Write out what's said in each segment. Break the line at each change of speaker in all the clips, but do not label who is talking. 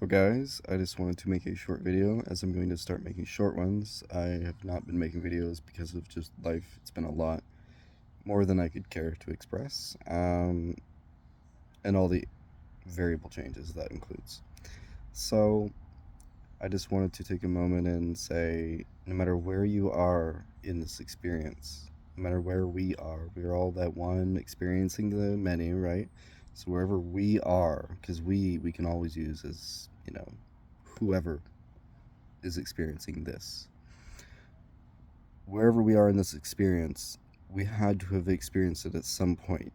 Well, guys, I just wanted to make a short video as I'm going to start making short ones. I have not been making videos because of just life. It's been a lot more than I could care to express, and all the variable changes that includes. So, I just wanted to take a moment and say no matter where you are in this experience, no matter where we are all that one experiencing the many, right? So, wherever we are, because we can always use as, whoever is experiencing this. Wherever we are in this experience, we had to have experienced it at some point.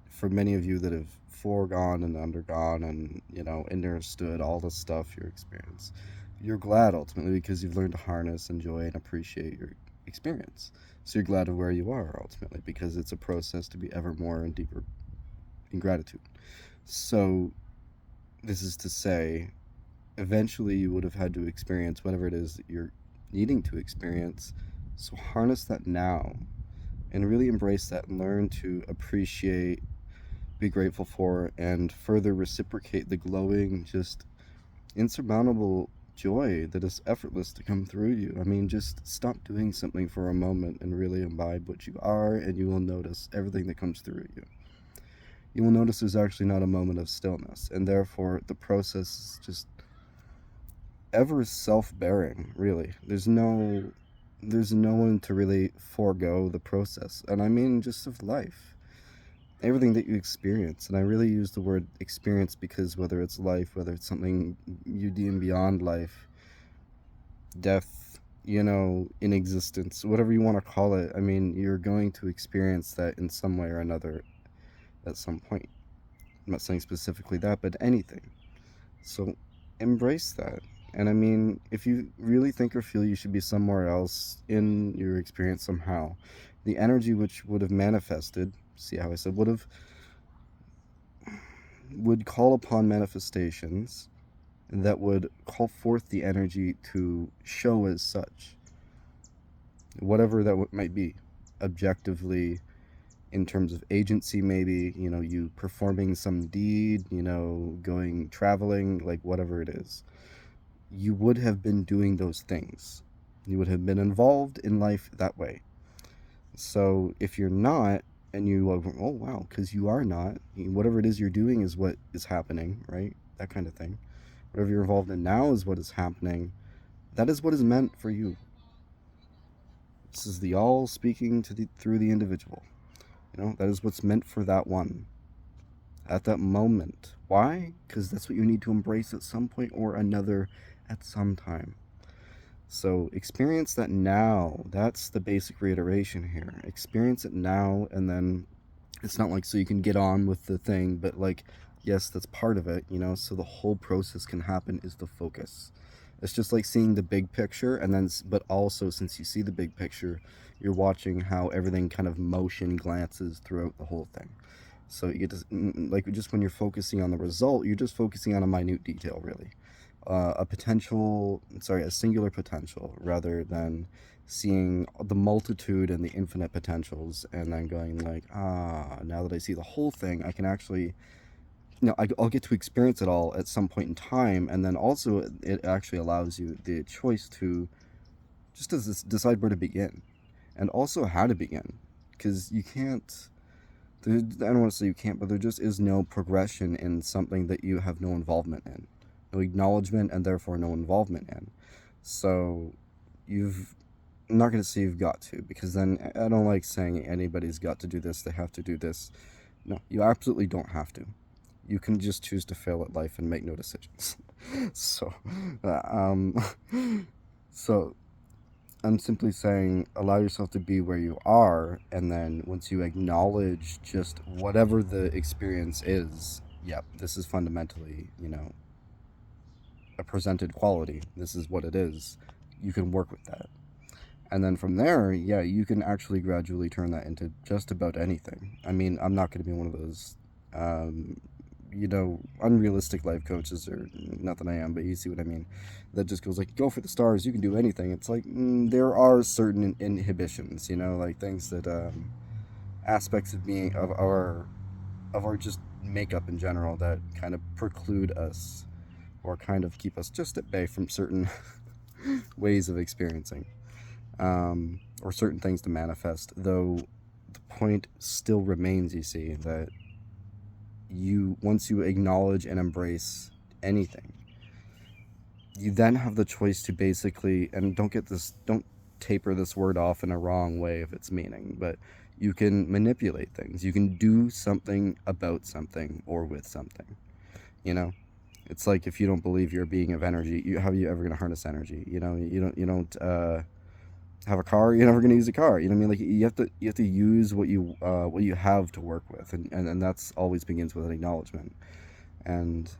For many of you that have foregone and undergone and, understood all the stuff you experience, you're glad ultimately because you've learned to harness, enjoy, and appreciate your experience. So you're glad of where you are ultimately because it's a process to be ever more and deeper in gratitude. So this is to say, eventually you would have had to experience whatever it is that you're needing to experience. So harness that now and really embrace that and learn to appreciate, be grateful for, and further reciprocate the glowing, just insurmountable joy that is effortless to come through you. I mean, just stop doing something for a moment and really imbibe what you are, and you will notice everything that comes through you. You will notice there's actually not a moment of stillness, and therefore the process is just ever self-bearing, really. There's no one to really forego the process, and I mean just of life, everything that you experience. And I really use the word experience because whether it's life, whether it's something you deem beyond life, death, in existence, whatever you want to call it, I mean, you're going to experience that in some way or another at some point. I'm not saying specifically that, but anything. So embrace that. And I mean, if you really think or feel you should be somewhere else in your experience somehow, the energy which would have manifested, see how I said would call upon manifestations that would call forth the energy to show as such, whatever that might be, objectively, in terms of agency, maybe, you performing some deed, going traveling, like whatever it is. You would have been doing those things. You would have been involved in life that way. So if you're not, and you oh wow, because you are not, whatever it is you're doing is what is happening, right? That kind of thing. Whatever you're involved in now is what is happening. That is what is meant for you. This is the all speaking to the through the individual. That is what's meant for that one at that moment. Why? Because that's what you need to embrace at some point or another at some time. So experience that now. That's the basic reiteration here. Experience it now, and then it's not like so you can get on with the thing, but like, yes, that's part of it, so the whole process can happen is the focus. It's just like seeing the big picture, and then, but also since you see the big picture, you're watching how everything kind of motion glances throughout the whole thing. So you get to, like, just when you're focusing on the result, you're just focusing on a minute detail, really. A singular potential, rather than seeing the multitude and the infinite potentials and then going like, now that I see the whole thing, I can actually, I'll get to experience it all at some point in time. And then also it actually allows you the choice to just decide where to begin and also how to begin. Because you can't, I don't want to say you can't, but there just is no progression in something that you have no involvement in, no acknowledgement, and therefore no involvement in. So I'm not going to say you've got to, because then I don't like saying anybody's got to do this, they have to do this. No, you absolutely don't have to. You can just choose to fail at life and make no decisions. so, uh, um, so I'm simply saying allow yourself to be where you are, and then once you acknowledge just whatever the experience is, yep, this is fundamentally, a presented quality. This is what it is. You can work with that. And then from there, yeah, you can actually gradually turn that into just about anything. I mean, I'm not going to be one of those, um, unrealistic life coaches, or not that I am, but you see what I mean. That just goes like, go for the stars, you can do anything. It's like, there are certain inhibitions, like things that, aspects of being, of our just makeup in general that kind of preclude us or kind of keep us just at bay from certain ways of experiencing, or certain things to manifest. Though the point still remains, you see, that once you acknowledge and embrace anything, you then have the choice to basically, and don't taper this word off in a wrong way of its meaning, but you can manipulate things. You can do something about something or with something. You know, it's like, if you don't believe you're a being of energy, how are you ever going to harness energy? You don't have a car, you're never going to use a car. You know what I mean? Like, you have to use what you have to work with, and that's always begins with an acknowledgement. And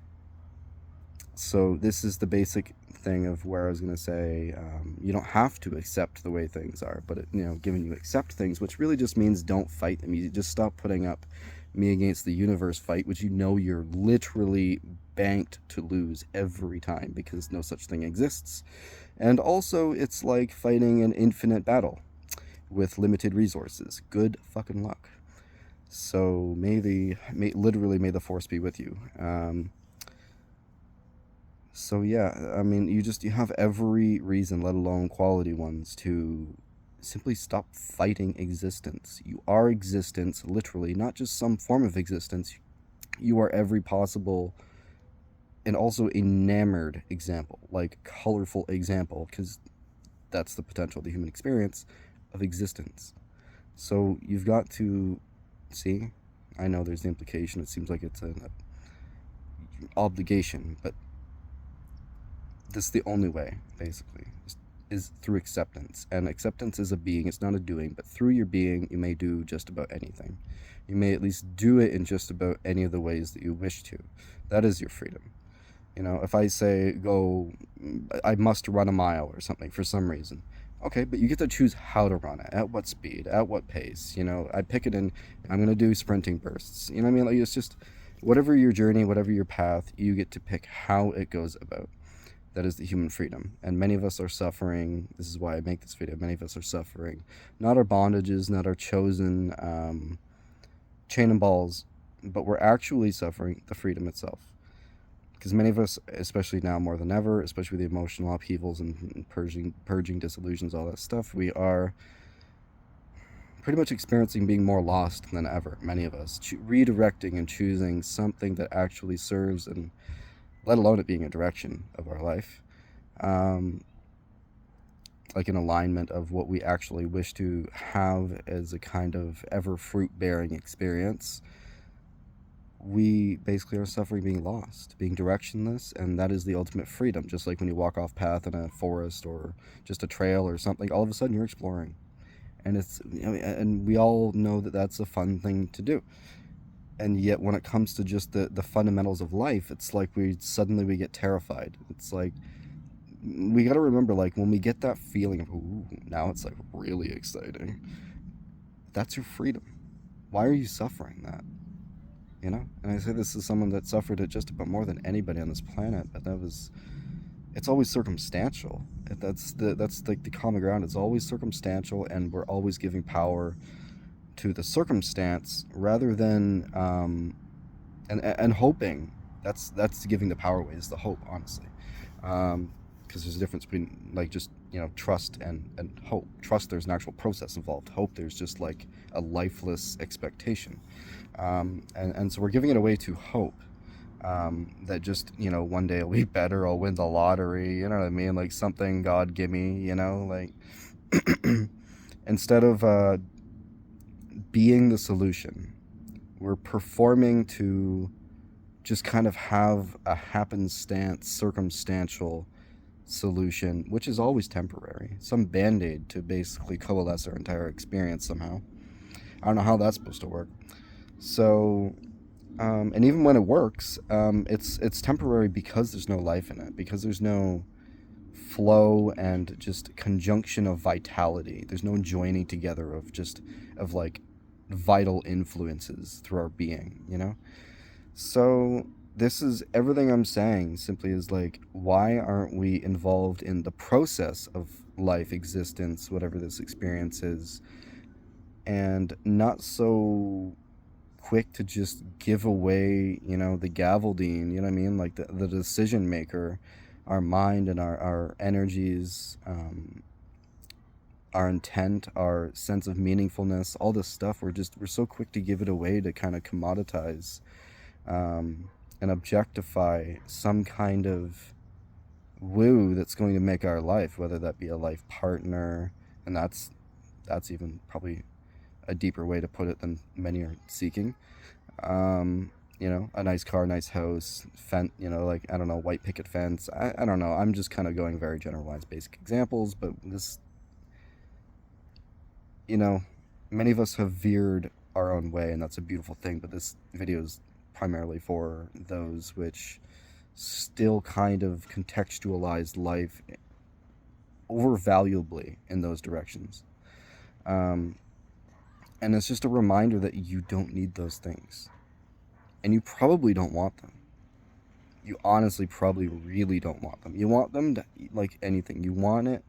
so this is the basic thing of where I was going to say, you don't have to accept the way things are, but given you accept things, which really just means don't fight them. You just stop putting up me against the universe fight, which you're literally banked to lose every time, because no such thing exists. And also, it's like fighting an infinite battle with limited resources. Good fucking luck. So literally may the force be with you. So yeah, I mean, you have every reason, let alone quality ones, to simply stop fighting existence. You are existence, literally, not just some form of existence. You are every possible and also enamored example, like colorful example, because that's the potential of the human experience of existence. So you've got to see, I know there's the implication, it seems like it's an obligation, but this is the only way, basically, is through acceptance. And acceptance is a being, it's not a doing, but through your being, you may do just about anything. You may at least do it in just about any of the ways that you wish to. That is your freedom. If I say, I must run a mile or something for some reason. Okay, but you get to choose how to run it, at what speed, at what pace. I pick it in, I'm going to do sprinting bursts. You know what I mean? Like, it's just, whatever your journey, whatever your path, you get to pick how it goes about. That is the human freedom. And many of us are suffering. This is why I make this video. Many of us are suffering. Not our bondages, not our chosen chain and balls, but we're actually suffering the freedom itself. Because many of us, especially now more than ever, especially with the emotional upheavals and purging disillusions, all that stuff, we are pretty much experiencing being more lost than ever. Many of us redirecting and choosing something that actually serves, and let alone it being a direction of our life, like an alignment of what we actually wish to have as a kind of ever fruit-bearing experience. We basically are suffering being lost, being directionless, and that is the ultimate freedom. Just like when you walk off path in a forest or just a trail or something, all of a sudden you're exploring. And and we all know that that's a fun thing to do. And yet when it comes to just the fundamentals of life, it's like we get terrified. It's like, we got to remember, like, when we get that feeling of, ooh, now it's like really exciting, that's your freedom. Why are you suffering that? And I say this as someone that suffered it just about more than anybody on this planet, but it's always circumstantial. That's like the common ground. It's always circumstantial, and we're always giving power to the circumstance rather than and hoping. That's giving the power away, is the hope, honestly. Because there's a difference between, like, just trust and hope. Trust, there's an actual process involved. Hope, there's just like a lifeless expectation. And so we're giving it away to hope, that just one day it'll be better, I'll win the lottery, you know what I mean, like something God give me, like instead of being the solution, we're performing to just kind of have a happenstance, circumstantial solution, which is always temporary, some band-aid to basically coalesce our entire experience somehow. I don't know how that's supposed to work. So and even when it works, it's temporary because there's no life in it, because there's no flow and just conjunction of vitality. There's no joining together of like vital influences through our being. So this is everything I'm saying simply is like, why aren't we involved in the process of life, existence, whatever this experience is, and not so quick to just give away, the gavaldine, you know what I mean? Like the decision maker, our mind and our energies, our intent, our sense of meaningfulness, all this stuff. We're so quick to give it away, to kind of commoditize, and objectify some kind of woo that's going to make our life, whether that be a life partner, and that's even probably a deeper way to put it than many are seeking. A nice car, nice house, like, I don't know, white picket fence. I don't know. I'm just kind of going very generalized, basic examples, but this, you know, many of us have veered our own way, and that's a beautiful thing. But this video is primarily for those which still kind of contextualize life overvaluably in those directions. And it's just a reminder that you don't need those things. And you probably don't want them. You honestly probably really don't want them. You want them to, like anything, you want it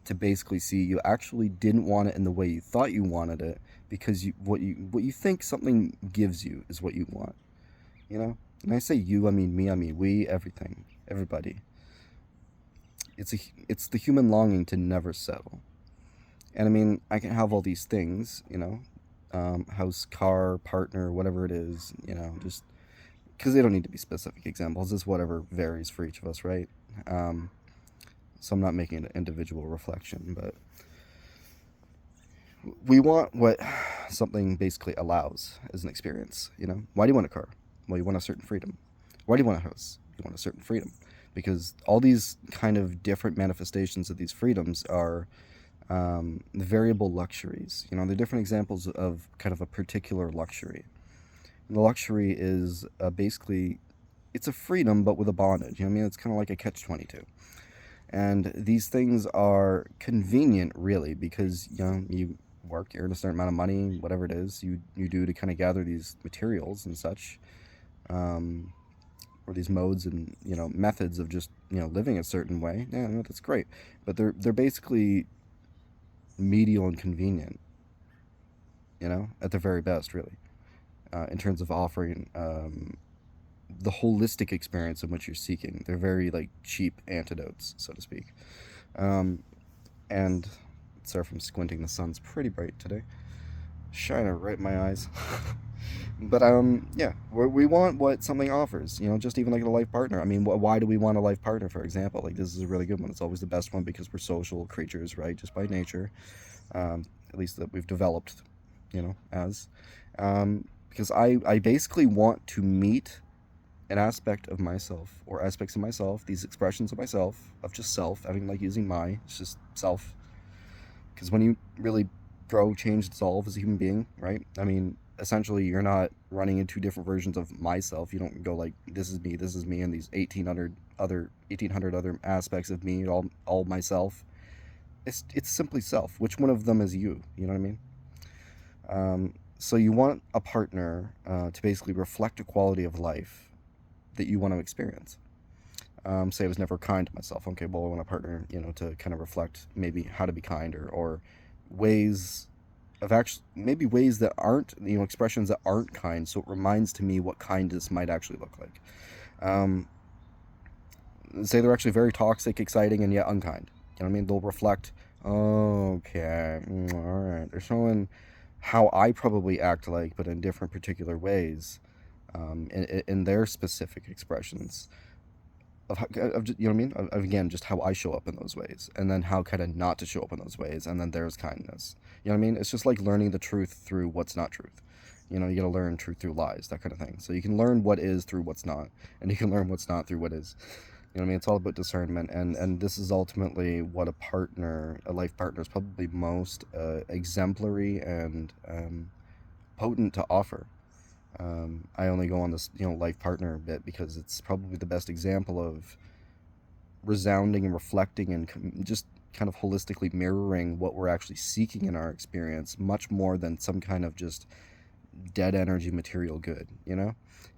to basically see you actually didn't want it in the way you thought you wanted it, because what you think something gives you is what you want. And I say you, I mean me, I mean we, everything, everybody. It's the human longing to never settle. And I mean, I can have all these things, house, car, partner, whatever it is, just because they don't need to be specific examples. It's whatever varies for each of us, right? So I'm not making an individual reflection, but we want what something basically allows as an experience. Why do you want a car? Well, you want a certain freedom. Why do you want a house? You want a certain freedom, because all these kind of different manifestations of these freedoms are variable luxuries. They're different examples of kind of a particular luxury. And the luxury is basically, it's a freedom but with a bondage. It's kind of like a catch-22. And these things are convenient, really, because you work, you earn a certain amount of money, whatever it is you do to kind of gather these materials and such, or these modes and methods of just living a certain way. Yeah, that's great, but they're basically medial and convenient, at the very best, really, in terms of offering the holistic experience in which you're seeking. They're very, like, cheap antidotes, so to speak. And sorry if I'm squinting, the sun's pretty bright today, shining right in my eyes. But yeah, we want what something offers, just even like a life partner. I mean, why do we want a life partner, for example? Like, this is a really good one. It's always the best one, because we're social creatures, right, just by nature, at least that we've developed, as, because I basically want to meet an aspect of myself, or aspects of myself, these expressions of myself, of just self. I mean, like, using it's just self, because when you really grow, change, dissolve as a human being, right? I mean, essentially, you're not running into different versions of myself. You don't go like, this is me, and these 1800 other aspects of me, all myself. It's simply self. Which one of them is you? You know what I mean? So you want a partner to basically reflect a quality of life that you want to experience. Say I was never kind to myself. Okay, well, I want a partner, to kind of reflect maybe how to be kinder, or ways of actually, maybe ways that aren't, expressions that aren't kind, so it reminds to me what kindness might actually look like. Say they're actually very toxic, exciting, and yet unkind. You know what I mean? They'll reflect, oh, okay, all right. They're showing how I probably act like, but in different particular ways, in their specific expressions of you know what I mean? Of, again, just how I show up in those ways, and then how kind of not to show up in those ways, and then there's kindness. You know what I mean? It's just like learning the truth through what's not truth. You gotta learn truth through lies, that kind of thing. So you can learn what is through what's not, and you can learn what's not through what is. You know what I mean? It's all about discernment, and this is ultimately what a life partner is probably most exemplary and potent to offer. I only go on this, life partner bit because it's probably the best example of resounding and reflecting and just kind of holistically mirroring what we're actually seeking in our experience, much more than some kind of just dead energy material good.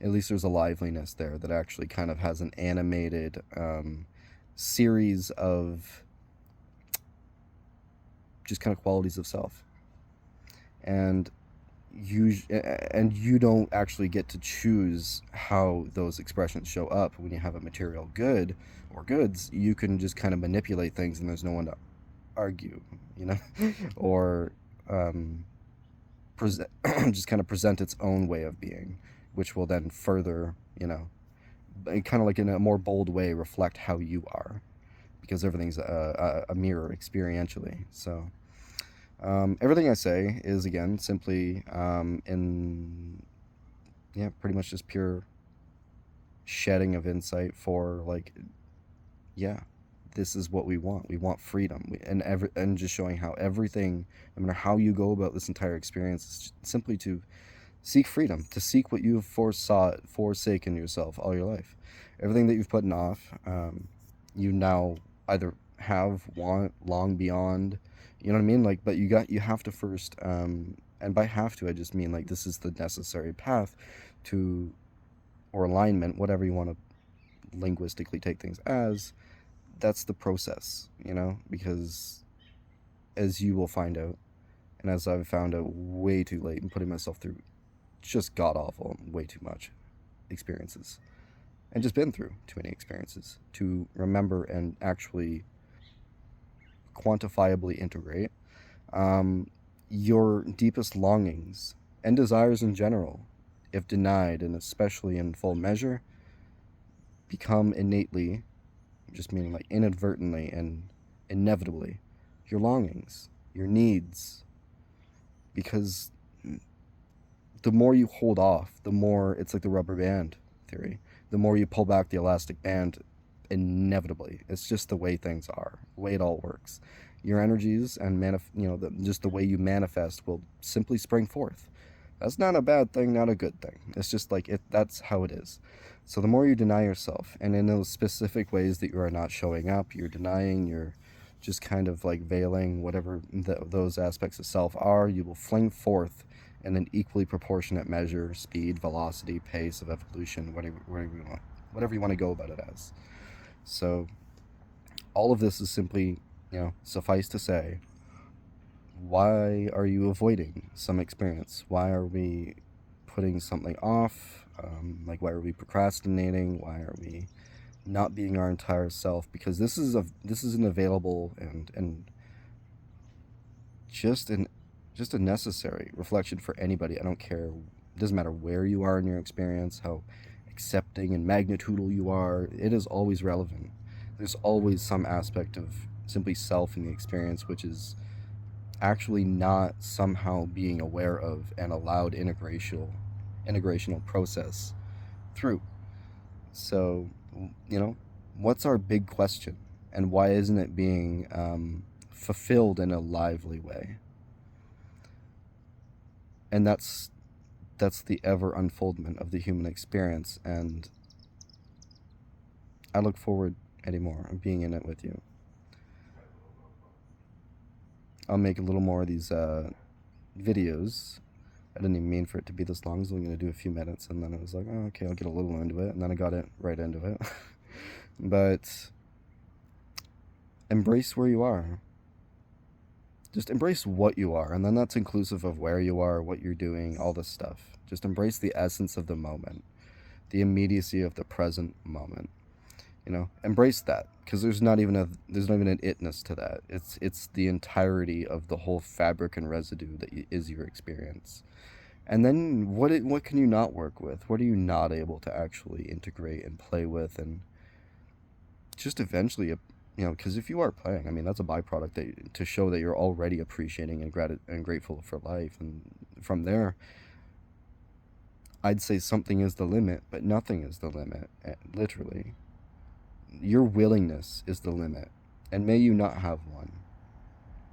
At least there's a liveliness there that actually kind of has an animated series of just kind of qualities of self. And you don't actually get to choose how those expressions show up. When you have a material good or goods, you can just kind of manipulate things, and there's no one to argue, you know, or um, present just kind of present its own way of being, which will then further, kind of like in a more bold way, reflect how you are, because everything's a mirror experientially. So everything I say is, again, simply in yeah, pretty much just pure shedding of insight for, like, yeah, this is what we want. We want freedom, and just showing how everything, no matter how you go about this entire experience, is simply to seek freedom, to seek what you've forsaken yourself all your life. Everything that you've put off, you now either have, want, long beyond. You know what I mean? Like, but you have to first, and by have to, I just mean, like, this is the necessary path to, or alignment, whatever you want to linguistically take things as. That's the process, because as you will find out, and as I've found out way too late and putting myself through just god awful, way too much experiences, and just been through too many experiences to remember and actually quantifiably integrate your deepest longings and desires in general, if denied, and especially in full measure, become innately, just meaning like inadvertently and inevitably, your longings, your needs, because the more you hold off, the more it's like the rubber band theory. The more you pull back the elastic band, inevitably, it's just the way things are, the way it all works. Your energies and just the way you manifest will simply spring forth. That's not a bad thing, not a good thing. It's just like it. That's how it is. So the more you deny yourself, and in those specific ways that you are not showing up, you're denying, you're just kind of like veiling whatever those aspects of self are, you will fling forth in an equally proportionate measure, speed, velocity, pace of evolution, whatever you want to go about it as. So all of this is simply, suffice to say, why are you avoiding some experience? Why are we putting something off? Like, why are we procrastinating? Why are we not being our entire self? Because this is an available and just a necessary reflection for anybody. I don't care. It doesn't matter where you are in your experience, how accepting and magnitudinal you are. It is always relevant. There's always some aspect of simply self in the experience, which is actually not somehow being aware of and allowed integrational process through. So, what's our big question, and why isn't it being fulfilled in a lively way? And that's the ever unfoldment of the human experience, and I look forward anymore of being in it with you. I'll make a little more of these videos. I didn't even mean for it to be this long. I was only going to do a few minutes, and then I was like, oh, okay, I'll get a little into it, and then I got it right into it. But embrace where you are. Just embrace what you are, and then that's inclusive of where you are, what you're doing, all this stuff. Just embrace the essence of the moment, the immediacy of the present moment. Embrace that, because there's not even an itness to that. It's the entirety of the whole fabric and residue that is your experience. And then what can you not work with? What are you not able to actually integrate and play with, and just eventually, because if you are playing, I mean, that's a byproduct to show that you're already appreciating and grateful for life, and from there, I'd say something is the limit, but nothing is the limit, literally. Your willingness is the limit, and may you not have one.